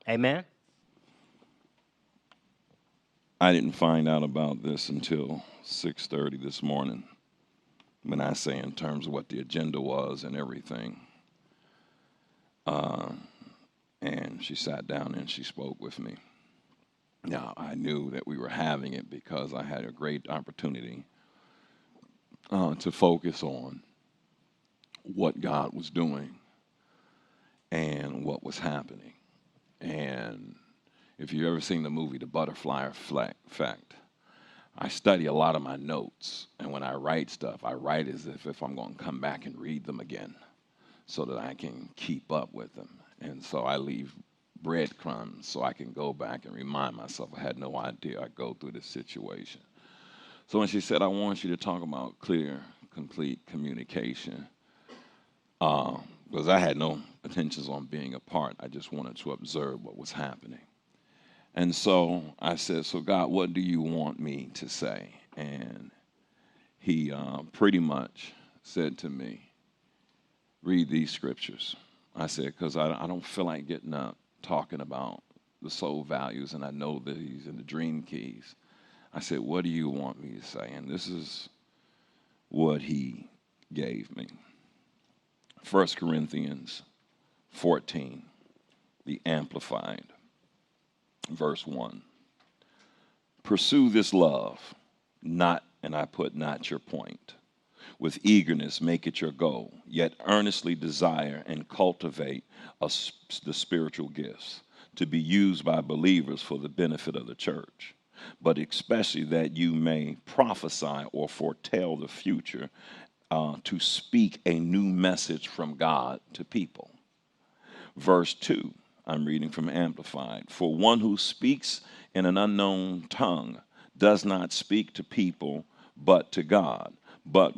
Amen. I didn't find out about this until 6:30 this morning. When I say in terms of what the agenda was and everything, uh, and she sat down and she spoke with me. Now I knew that we were having it because I had a great opportunity to focus on what God was doing and what was happening. And if you've ever seen the movie The Butterfly Effect, I study a lot of my notes, and when I write stuff, I write as if I'm going to come back and read them again so that I can keep up with them. And so I leave breadcrumbs so I can go back and remind myself I had no idea I'd go through this situation. So when she said, I want you to talk about clear, complete communication, because I had no intentions on being a part, I just wanted to observe what was happening. And so I said, so God, what do you want me to say? And he pretty much said to me, read these scriptures. I said, because I don't feel like getting up talking about the soul values, and I know these and the dream keys. I said, what do you want me to say? And this is what he gave me. 1 Corinthians 14, the Amplified, verse 1. Pursue this love, not, and I put not your point. With eagerness, make it your goal, yet earnestly desire and cultivate the spiritual gifts to be used by believers for the benefit of the church, but especially that you may prophesy or foretell the future, to speak a new message from God to people. Verse 2, I'm reading from Amplified. For one who speaks in an unknown tongue does not speak to people but to God. But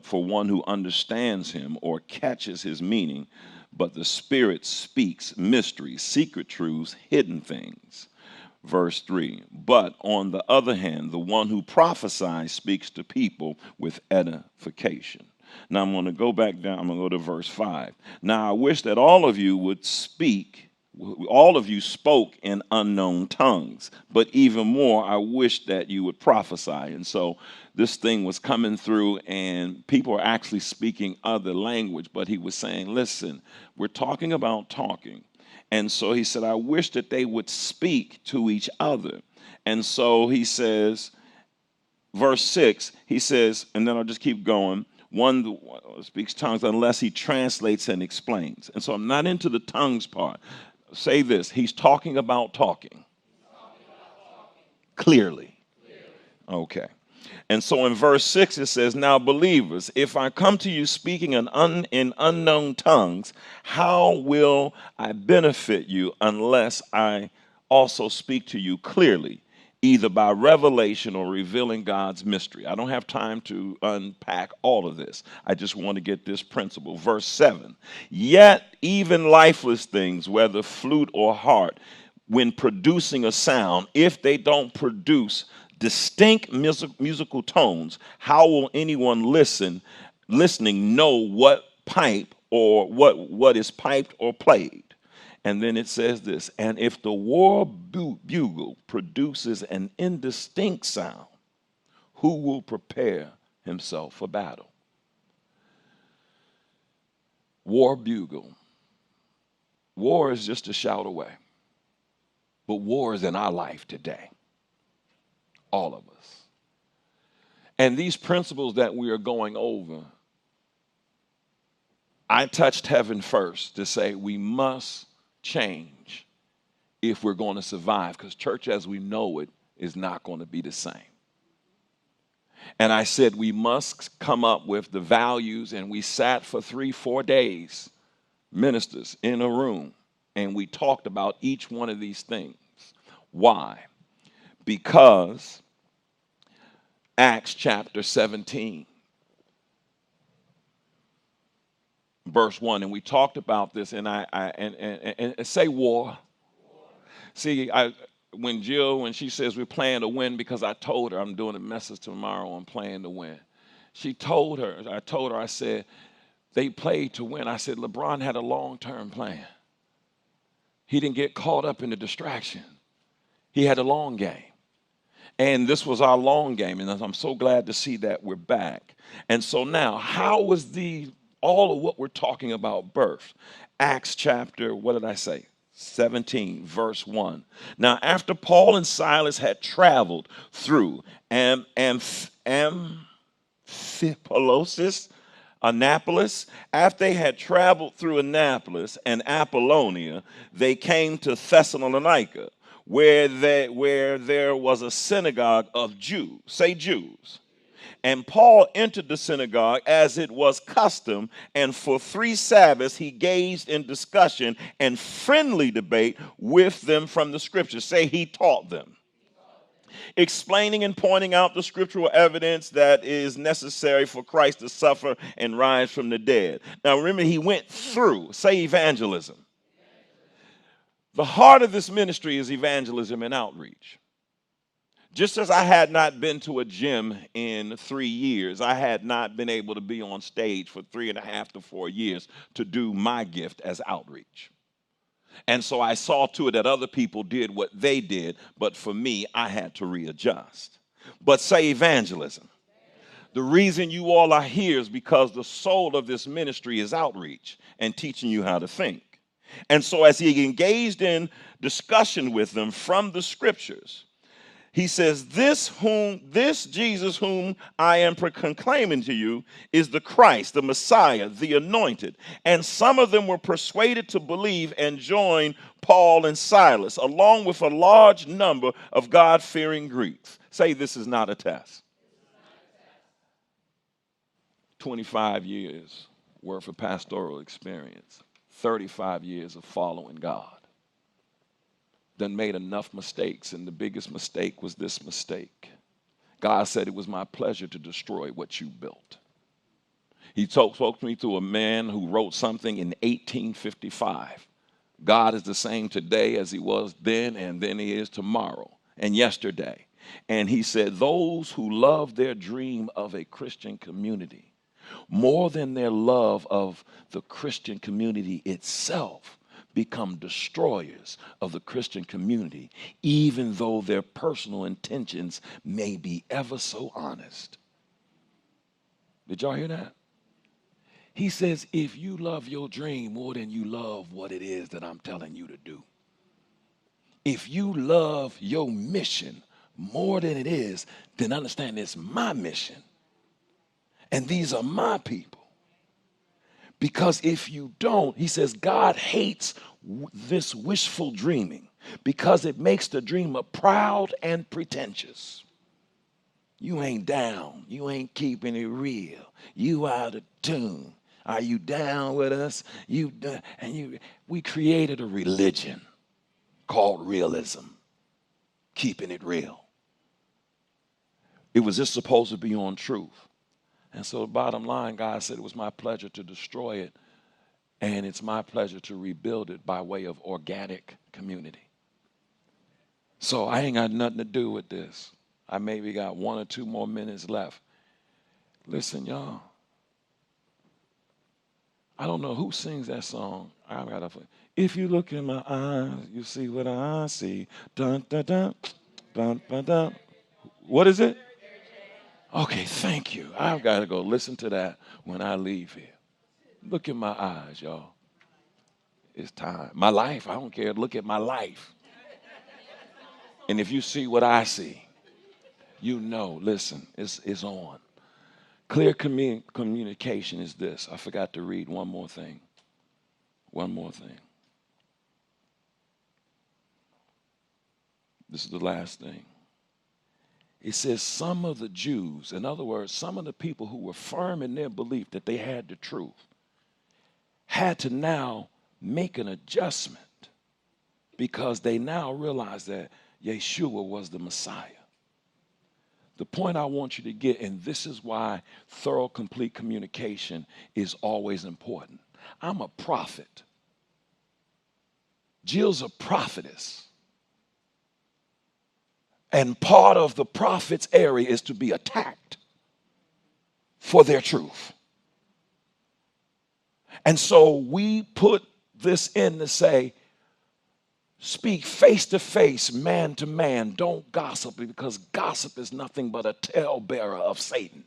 for one who understands him or catches his meaning, but the Spirit speaks mysteries, secret truths, hidden things. Verse 3, but on the other hand, the one who prophesies speaks to people with edification. Now I'm going to go back down, I'm going to go to verse 5. Now I wish that all of you would speak, all of you spoke in unknown tongues, but even more, I wish that you would prophesy. And so this thing was coming through, and people are actually speaking other language, but he was saying, listen, we're talking about talking. And so he said, I wish that they would speak to each other. And so he says, verse 6, he says, and then I'll just keep going, one who speaks tongues unless he translates and explains. And so I'm not into the tongues part. Say this, he's talking about talking. Clearly. Okay. And so in verse 6 it says, now believers, if I come to you speaking in unknown tongues, how will I benefit you unless I also speak to you clearly, either by revelation or revealing God's mystery? I don't have time to unpack all of this. I just want to get this principle. Verse 7, yet even lifeless things, whether flute or harp, when producing a sound, if they don't produce distinct musical tones, how will anyone listening know what pipe or what is piped or played? And then it says this, and if the war bugle produces an indistinct sound, who will prepare himself for battle? War bugle. War is just a shout away. But war is in our life today. All of us. And these principles that we are going over, I touched heaven first to say we must change if we're going to survive, because church as we know it is not going to be the same. And I said we must come up with the values, and we sat for 3-4 days, ministers in a room, and we talked about each one of these things. Why? Because Acts chapter 17, verse 1, and we talked about this, and I say war. See, when she says we're playing to win, because I told her I'm doing a message tomorrow on playing to win. I told her, I said, they played to win. I said, LeBron had a long-term plan. He didn't get caught up in the distraction. He had a long game. And this was our long game. And I'm so glad to see that we're back. And so now, how was all of what we're talking about birth? Acts chapter, what did I say? 17, verse 1. Now, after Paul and Silas had traveled through Amphipolis, Annapolis, after they had traveled through Annapolis and Apollonia, they came to Thessalonica, where there was a synagogue of Jews. Say Jews. And Paul entered the synagogue as it was custom, and for 3 Sabbaths he engaged in discussion and friendly debate with them from the scriptures. Say he taught them, explaining and pointing out the scriptural evidence that is necessary for Christ to suffer and rise from the dead. Now remember, he went through, say evangelism. The heart of this ministry is evangelism and outreach. Just as I had not been to a gym in 3 years, I had not been able to be on stage for 3.5 to 4 years to do my gift as outreach. And so I saw to it that other people did what they did, but for me, I had to readjust. But say evangelism. The reason you all are here is because the soul of this ministry is outreach and teaching you how to think. And so as he engaged in discussion with them from the scriptures, he says, this Jesus whom I am proclaiming to you is the Christ, the Messiah, the anointed. And some of them were persuaded to believe and join Paul and Silas, along with a large number of God-fearing Greeks. Say, this is not a test. 25 years worth of pastoral experience, 35 years of following God. Done made enough mistakes, and the biggest mistake was this mistake. God said it was my pleasure to destroy what you built. He spoke to me through a man who wrote something in 1855. God is the same today as he was then, and then he is tomorrow and yesterday. And he said, those who love their dream of a Christian community more than their love of the Christian community itself become destroyers of the Christian community, even though their personal intentions may be ever so honest. Did y'all hear that? He says, if you love your dream more than you love what it is that I'm telling you to do, if you love your mission more than it is, then understand it's my mission. And these are my people. Because if you don't, he says, God hates this wishful dreaming because it makes the dreamer proud and pretentious. You ain't down. You ain't keeping it real. You out of tune. Are you down with us? We created a religion called realism, keeping it real. It was just supposed to be on truth. And so the bottom line, God said it was my pleasure to destroy it, and it's my pleasure to rebuild it by way of organic community. So I ain't got nothing to do with this. I maybe got 1 or 2 more minutes left. Listen, y'all. I don't know who sings that song. I gotta. If you look in my eyes, you see what I see. Dun dun dun, dun dun dun. What is it? Okay, thank you. I've got to go listen to that when I leave here. Look in my eyes, y'all. It's time. My life, I don't care. Look at my life. And if you see what I see, you know, listen, it's on. Clear communication is this. I forgot to read one more thing. One more thing. This is the last thing. It says some of the Jews, in other words, some of the people who were firm in their belief that they had the truth, had to now make an adjustment because they now realized that Yeshua was the Messiah. The point I want you to get, and this is why thorough, complete communication is always important. I'm a prophet. Jill's a prophetess. And part of the prophet's area is to be attacked for their truth. And so we put this in to say, Speak face to face, man to man. Don't gossip, because gossip is nothing but a talebearer of Satan.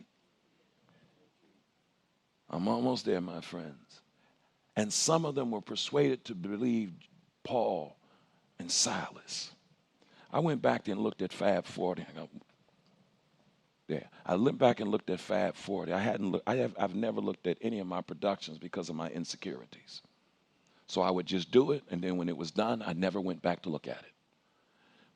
I'm almost there, my friends. And some of them were persuaded to believe Paul and Silas. I went back and looked at Fab 40. I went back and looked at Fab 40. I've never looked at any of my productions because of my insecurities. So I would just do it, and then when it was done, I never went back to look at it.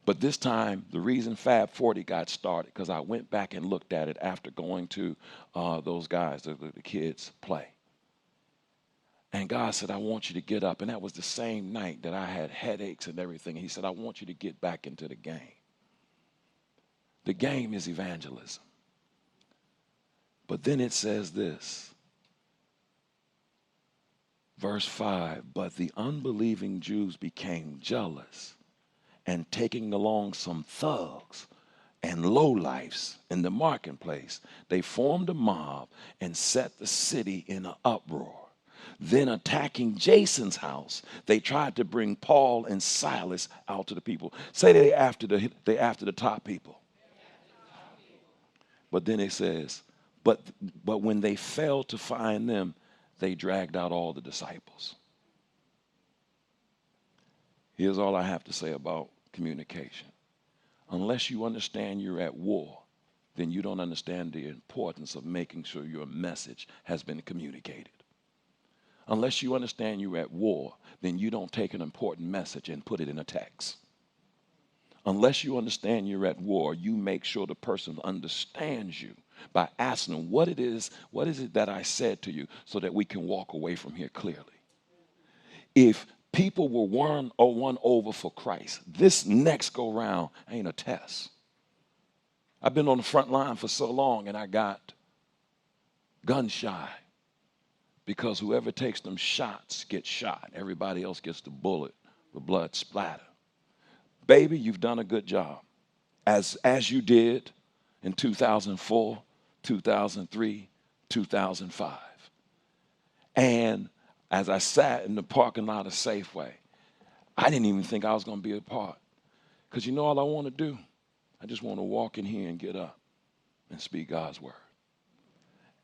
But this time, the reason Fab 40 got started, because I went back and looked at it after going to those guys, the kids, play. And God said, I want you to get up. And that was the same night that I had headaches and everything. He said, I want you to get back into the game. The game is evangelism. But then it says this, verse 5, but the unbelieving Jews became jealous, and taking along some thugs and lowlifes in the marketplace, they formed a mob and set the city in an uproar. Then attacking Jason's house, they tried to bring Paul and Silas out to the people. Say they after the top people. But then it says, but when they failed to find them, they dragged out all the disciples. Here's all I have to say about communication. Unless you understand you're at war, then you don't understand the importance of making sure your message has been communicated. Unless you understand you're at war, then you don't take an important message and put it in a text. Unless you understand you're at war, you make sure the person understands you by asking them what is it that I said to you, so that we can walk away from here clearly. If people were won over for Christ, this next go round ain't a test. I've been on the front line for so long, and I got gun shy, because whoever takes them shots gets shot. Everybody else gets the bullet, the blood splatter. Baby, you've done a good job, as you did in 2004, 2003, 2005. And as I sat in the parking lot of Safeway, I didn't even think I was going to be a part. Because you know all I want to do? I just want to walk in here and get up and speak God's word.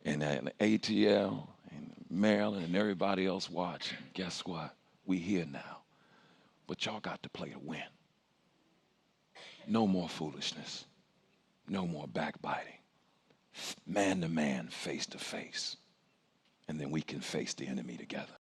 And ATL and Maryland and everybody else watching, guess what? We here now. But y'all got to play to win. No more foolishness. No more backbiting. Man to man, face to face. And then we can face the enemy together.